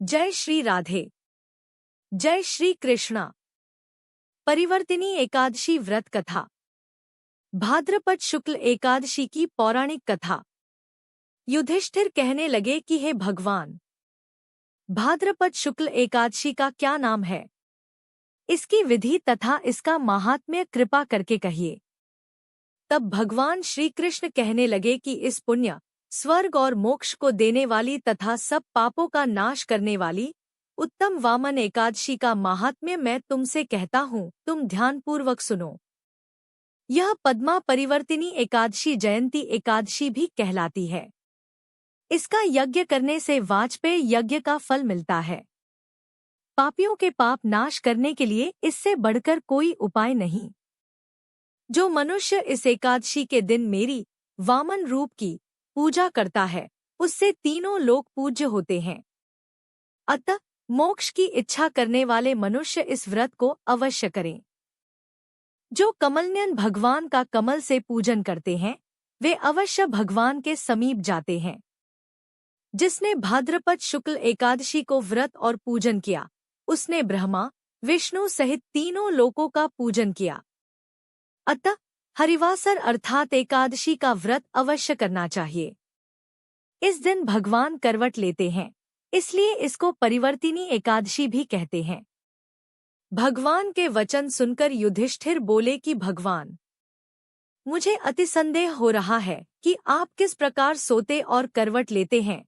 जय श्री राधे। जय श्री कृष्णा। परिवर्तिनी एकादशी व्रत कथा। भाद्रपद शुक्ल एकादशी की पौराणिक कथा। युधिष्ठिर कहने लगे कि हे भगवान, भाद्रपद शुक्ल एकादशी का क्या नाम है? इसकी विधि तथा इसका महात्म्य कृपा करके कहिए। तब भगवान श्री कृष्ण कहने लगे कि इस पुण्य, स्वर्ग और मोक्ष को देने वाली तथा सब पापों का नाश करने वाली उत्तम वामन एकादशी का महात्म्य मैं तुमसे कहता हूँ, तुम ध्यानपूर्वक सुनो। यह पद्मा परिवर्तिनी एकादशी जयंती एकादशी भी कहलाती है। इसका यज्ञ करने से वाजपेय यज्ञ का फल मिलता है। पापियों के पाप नाश करने के लिए इससे बढ़कर कोई उपाय नहीं। जो मनुष्य इस एकादशी के दिन मेरी वामन रूप की पूजा करता है, उससे तीनों लोक पूज्य होते हैं। अतः मोक्ष की इच्छा करने वाले मनुष्य इस व्रत को अवश्य करें। जो कमलनयन भगवान का कमल से पूजन करते हैं, वे अवश्य भगवान के समीप जाते हैं। जिसने भाद्रपद शुक्ल एकादशी को व्रत और पूजन किया, उसने ब्रह्मा विष्णु सहित तीनों लोकों का पूजन किया। अतः हरिवासर अर्थात एकादशी का व्रत अवश्य करना चाहिए। इस दिन भगवान करवट लेते हैं, इसलिए इसको परिवर्तिनी एकादशी भी कहते हैं। भगवान के वचन सुनकर युधिष्ठिर बोले कि भगवान, मुझे अति संदेह हो रहा है कि आप किस प्रकार सोते और करवट लेते हैं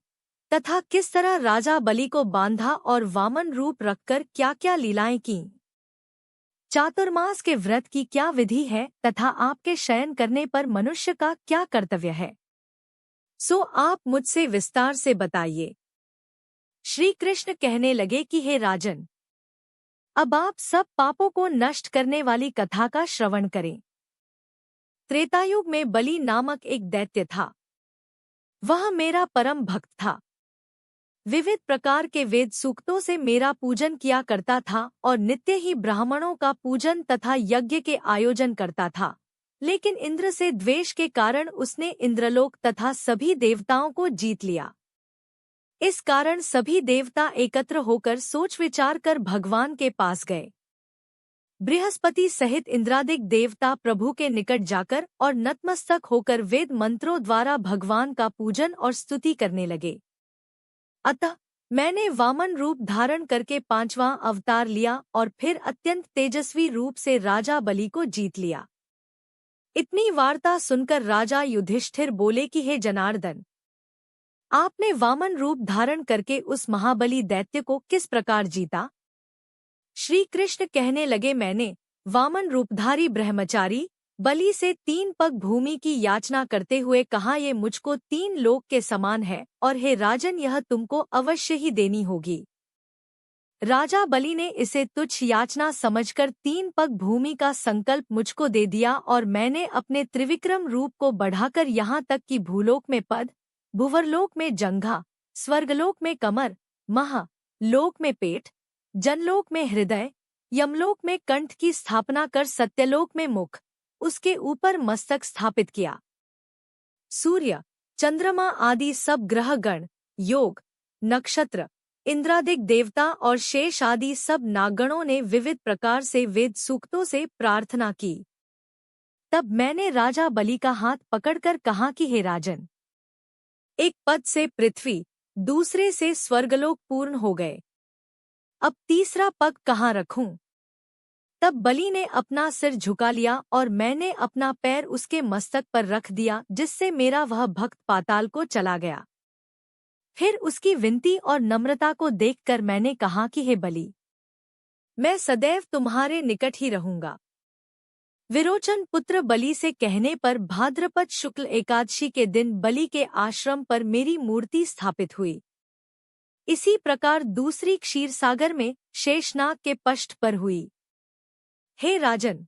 तथा किस तरह राजा बलि को बांधा और वामन रूप रखकर क्या क्या लीलाएं की। चातुर्मास के व्रत की क्या विधि है तथा आपके शयन करने पर मनुष्य का क्या कर्तव्य है, सो आप मुझसे विस्तार से बताइए। श्री कृष्ण कहने लगे कि हे राजन, अब आप सब पापों को नष्ट करने वाली कथा का श्रवण करें। त्रेतायुग में बलि नामक एक दैत्य था। वह मेरा परम भक्त था। विविध प्रकार के वेद सूक्तों से मेरा पूजन किया करता था और नित्य ही ब्राह्मणों का पूजन तथा यज्ञ के आयोजन करता था। लेकिन इंद्र से द्वेष के कारण उसने इंद्रलोक तथा सभी देवताओं को जीत लिया। इस कारण सभी देवता एकत्र होकर सोच विचार कर भगवान के पास गए। बृहस्पति सहित इंद्रादिक देवता प्रभु के निकट जाकर और नतमस्तक होकर वेद मंत्रों द्वारा भगवान का पूजन और स्तुति करने लगे। अतः मैंने वामन रूप धारण करके 5वां अवतार लिया और फिर अत्यंत तेजस्वी रूप से राजा बलि को जीत लिया। इतनी वार्ता सुनकर राजा युधिष्ठिर बोले कि हे जनार्दन, आपने वामन रूप धारण करके उस महाबली दैत्य को किस प्रकार जीता? श्री कृष्ण कहने लगे, मैंने वामन रूपधारी ब्रह्मचारी बलि से 3 पग भूमि की याचना करते हुए कहा, ये मुझको 3 लोक के समान है और हे राजन, यह तुमको अवश्य ही देनी होगी। राजा बलि ने इसे तुच्छ याचना समझकर 3 पग भूमि का संकल्प मुझको दे दिया और मैंने अपने त्रिविक्रम रूप को बढ़ाकर यहाँ तक कि भूलोक में पद, भुवरलोक में जंघा, स्वर्गलोक में कमर, महालोक में पेट, जनलोक में हृदय, यमलोक में कंठ की स्थापना कर सत्यलोक में मुख, उसके ऊपर मस्तक स्थापित किया। सूर्य, चंद्रमा आदि सब ग्रहगण, योग, नक्षत्र, इंद्रादिक देवता और शेष आदि सब नागगणों ने विविध प्रकार से वेद सूक्तों से प्रार्थना की। तब मैंने राजा बलि का हाथ पकड़कर कहा कि हे राजन, एक पद से पृथ्वी, दूसरे से स्वर्गलोक पूर्ण हो गए। अब तीसरा पग कहाँ रखूं? तब बलि ने अपना सिर झुका लिया और मैंने अपना पैर उसके मस्तक पर रख दिया, जिससे मेरा वह भक्त पाताल को चला गया। फिर उसकी विनती और नम्रता को देखकर मैंने कहा कि हे बलि, मैं सदैव तुम्हारे निकट ही रहूंगा। विरोचन पुत्र बलि से कहने पर भाद्रपद शुक्ल एकादशी के दिन बलि के आश्रम पर मेरी मूर्ति स्थापित हुई। इसी प्रकार दूसरी क्षीरसागर में शेषनाग के पष्ठ पर हुई। हे राजन,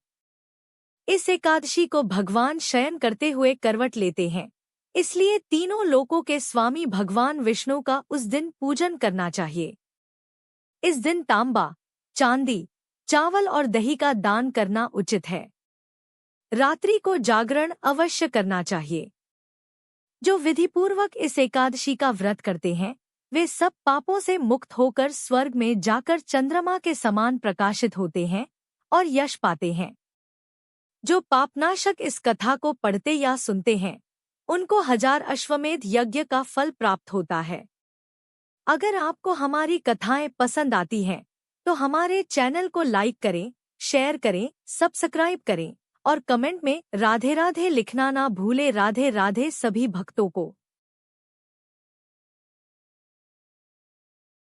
इस एकादशी को भगवान शयन करते हुए करवट लेते हैं, इसलिए तीनों लोकों के स्वामी भगवान विष्णु का उस दिन पूजन करना चाहिए। इस दिन तांबा, चांदी, चावल और दही का दान करना उचित है। रात्रि को जागरण अवश्य करना चाहिए। जो विधिपूर्वक इस एकादशी का व्रत करते हैं, वे सब पापों से मुक्त होकर स्वर्ग में जाकर चंद्रमा के समान प्रकाशित होते हैं और यश पाते हैं। जो पापनाशक इस कथा को पढ़ते या सुनते हैं, उनको 1000 अश्वमेध यज्ञ का फल प्राप्त होता है। अगर आपको हमारी कथाएं पसंद आती हैं, तो हमारे चैनल को लाइक करें, शेयर करें, सब्सक्राइब करें और कमेंट में राधे राधे लिखना ना भूले। राधे राधे सभी भक्तों को।